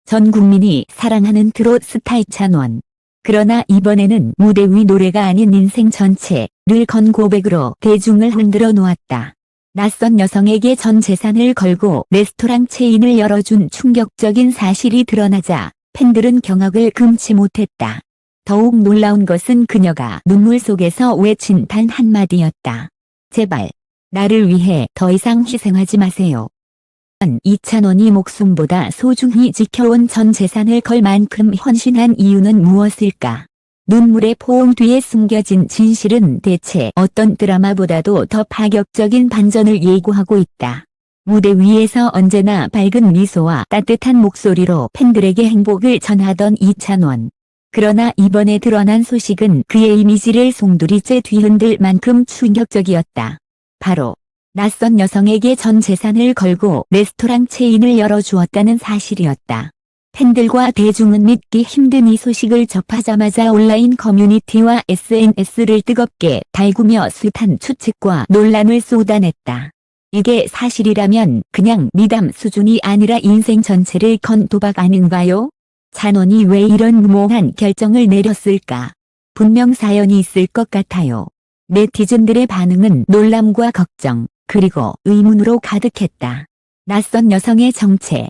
전 국민이 사랑하는 트롯 스타 이찬원. 그러나 이번에는 무대 위 노래가 아닌 인생 전체를 건 고백으로 대중을 흔들어 놓았다. 낯선 여성에게 전 재산을 걸고 레스토랑 체인을 열어준 충격적인 사실이 드러나자 팬들은 경악을 금치 못했다. 더욱 놀라운 것은 그녀가 눈물 속에서 외친 단 한마디였다. 제발, 나를 위해 더 이상 희생하지 마세요. 이찬원이 목숨보다 소중히 지켜온 전 재산을 걸 만큼 헌신한 이유는 무엇일까? 눈물의 포옹 뒤에 숨겨진 진실은 대체 어떤 드라마보다도 더 파격적인 반전을 예고하고 있다. 무대 위에서 언제나 밝은 미소와 따뜻한 목소리로 팬들에게 행복을 전하던 이찬원. 그러나 이번에 드러난 소식은 그의 이미지를 송두리째 뒤흔들 만큼 충격적이었다. 바로 낯선 여성에게 전 재산을 걸고 레스토랑 체인을 열어주었다는 사실이었다. 팬들과 대중은 믿기 힘든 이 소식을 접하자마자 온라인 커뮤니티와 SNS를 뜨겁게 달구며 숱한 추측과 논란을 쏟아냈다. 이게 사실이라면 그냥 미담 수준이 아니라 인생 전체를 건 도박 아닌가요? 찬원이 왜 이런 무모한 결정을 내렸을까? 분명 사연이 있을 것 같아요. 네티즌들의 반응은 놀람과 걱정, 그리고 의문으로 가득했다. 낯선 여성의 정체.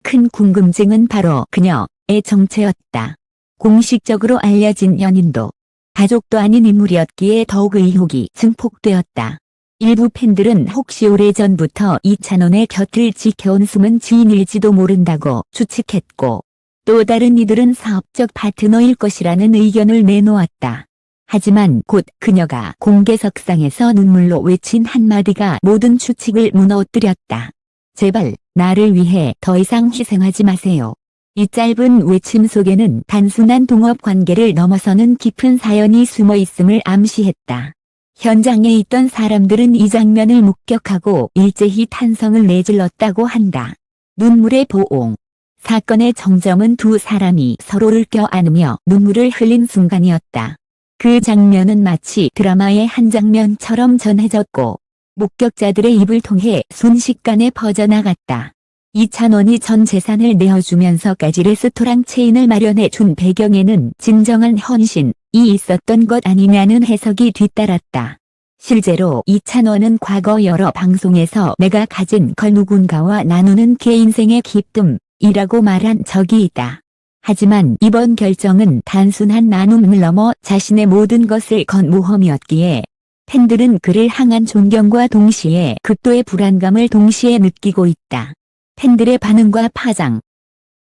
큰 궁금증은 바로 그녀의 정체였다. 공식적으로 알려진 연인도, 가족도 아닌 인물이었기에 더욱 의혹이 증폭되었다. 일부 팬들은 혹시 오래전부터 이찬원의 곁을 지켜온 숨은 지인일지도 모른다고 추측했고, 또 다른 이들은 사업적 파트너일 것이라는 의견을 내놓았다. 하지만 곧 그녀가 공개석상에서 눈물로 외친 한마디가 모든 추측을 무너뜨렸다. 제발, 나를 위해 더 이상 희생하지 마세요. 이 짧은 외침 속에는 단순한 동업 관계를 넘어서는 깊은 사연이 숨어 있음을 암시했다. 현장에 있던 사람들은 이 장면을 목격하고 일제히 탄성을 내질렀다고 한다. 눈물의 보옹. 사건의 정점은 두 사람이 서로를 껴안으며 눈물을 흘린 순간이었다. 그 장면은 마치 드라마의 한 장면처럼 전해졌고 목격자들의 입을 통해 순식간에 퍼져나갔다. 이찬원이 전 재산을 내어주면서까지 레스토랑 체인을 마련해 준 배경에는 진정한 헌신이 있었던 것 아니냐는 해석이 뒤따랐다. 실제로 이찬원은 과거 여러 방송에서 내가 가진 걸 누군가와 나누는 개 인생의 기쁨이라고 말한 적이 있다. 하지만 이번 결정은 단순한 나눔을 넘어 자신의 모든 것을 건 모험이었기에 팬들은 그를 향한 존경과 동시에 극도의 불안감을 동시에 느끼고 있다. 팬들의 반응과 파장.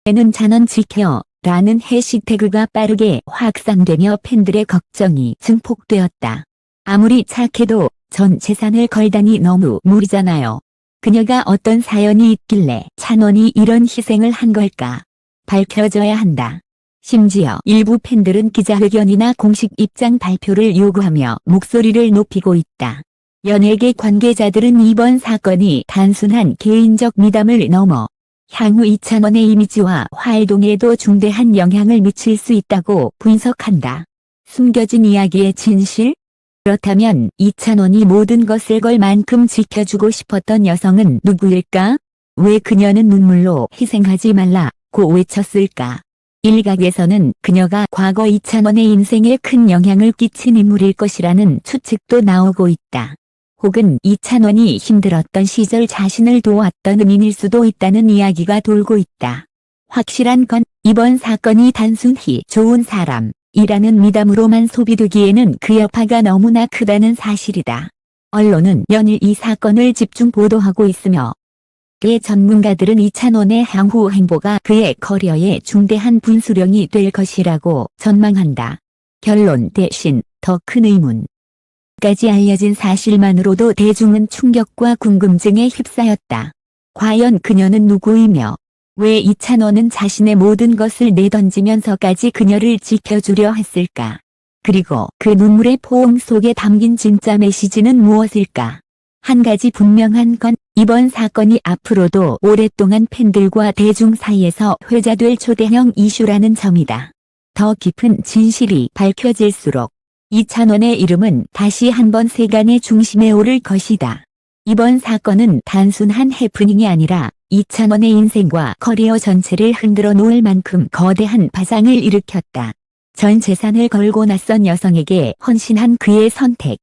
에는 찬원 지켜 라는 해시태그가 빠르게 확산되며 팬들의 걱정이 증폭되었다. 아무리 착해도 전 재산을 걸다니 너무 무리잖아요. 그녀가 어떤 사연이 있길래 찬원이 이런 희생을 한 걸까? 밝혀져야 한다. 심지어 일부 팬들은 기자회견이나 공식 입장 발표를 요구하며 목소리를 높이고 있다. 연예계 관계자들은 이번 사건이 단순한 개인적 미담을 넘어 향후 이찬원의 이미지와 활동에도 중대한 영향을 미칠 수 있다고 분석한다. 숨겨진 이야기의 진실? 그렇다면 이찬원이 모든 것을 걸 만큼 지켜주고 싶었던 여성은 누구일까? 왜 그녀는 눈물로 희생하지 말라고 외쳤을까? 일각에서는 그녀가 과거 이찬원의 인생에 큰 영향을 끼친 인물일 것이라는 추측도 나오고 있다. 혹은 이찬원이 힘들었던 시절 자신을 도왔던 은인일 수도 있다는 이야기가 돌고 있다. 확실한 건 이번 사건이 단순히 좋은 사람이라는 미담으로만 소비되기에는 그 여파가 너무나 크다는 사실이다. 언론은 연일 이 사건을 집중 보도하고 있으며 꽤 전문가들은 이찬원의 향후 행보가 그의 커리어에 중대한 분수령이 될 것이라고 전망한다. 결론 대신 더 큰 의문. 까지 알려진 사실만으로도 대중은 충격과 궁금증에 휩싸였다. 과연 그녀는 누구이며 왜 이찬원은 자신의 모든 것을 내던지면서까지 그녀를 지켜주려 했을까? 그리고 그 눈물의 포옹 속에 담긴 진짜 메시지는 무엇일까? 한 가지 분명한 건 이번 사건이 앞으로도 오랫동안 팬들과 대중 사이에서 회자될 초대형 이슈라는 점이다. 더 깊은 진실이 밝혀질수록 이찬원의 이름은 다시 한번 세간의 중심에 오를 것이다. 이번 사건은 단순한 해프닝이 아니라 이찬원의 인생과 커리어 전체를 흔들어 놓을 만큼 거대한 파장을 일으켰다. 전 재산을 걸고 낯선 여성에게 헌신한 그의 선택.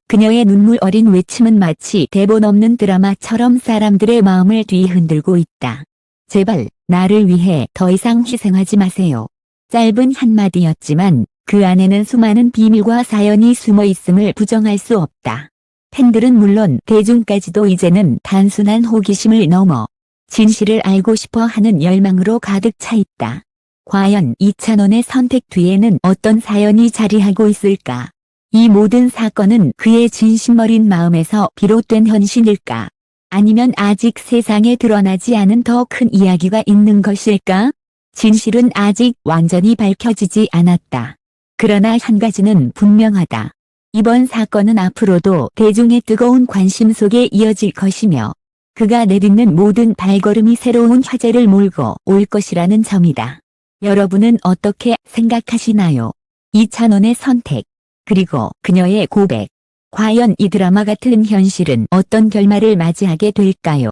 그녀의 눈물 어린 외침은 마치 대본 없는 드라마처럼 사람들의 마음을 뒤흔들고 있다. 제발, 나를 위해 더 이상 희생하지 마세요. 짧은 한마디였지만 그 안에는 수많은 비밀과 사연이 숨어 있음을 부정할 수 없다. 팬들은 물론 대중까지도 이제는 단순한 호기심을 넘어 진실을 알고 싶어 하는 열망으로 가득 차 있다. 과연 이찬원의 선택 뒤에는 어떤 사연이 자리하고 있을까? 이 모든 사건은 그의 진심 어린 마음에서 비롯된 헌신일까? 아니면 아직 세상에 드러나지 않은 더 큰 이야기가 있는 것일까? 진실은 아직 완전히 밝혀지지 않았다. 그러나 한 가지는 분명하다. 이번 사건은 앞으로도 대중의 뜨거운 관심 속에 이어질 것이며 그가 내딛는 모든 발걸음이 새로운 화제를 몰고 올 것이라는 점이다. 여러분은 어떻게 생각하시나요? 이찬원의 선택, 그리고 그녀의 고백. 과연 이 드라마 같은 현실은 어떤 결말을 맞이하게 될까요?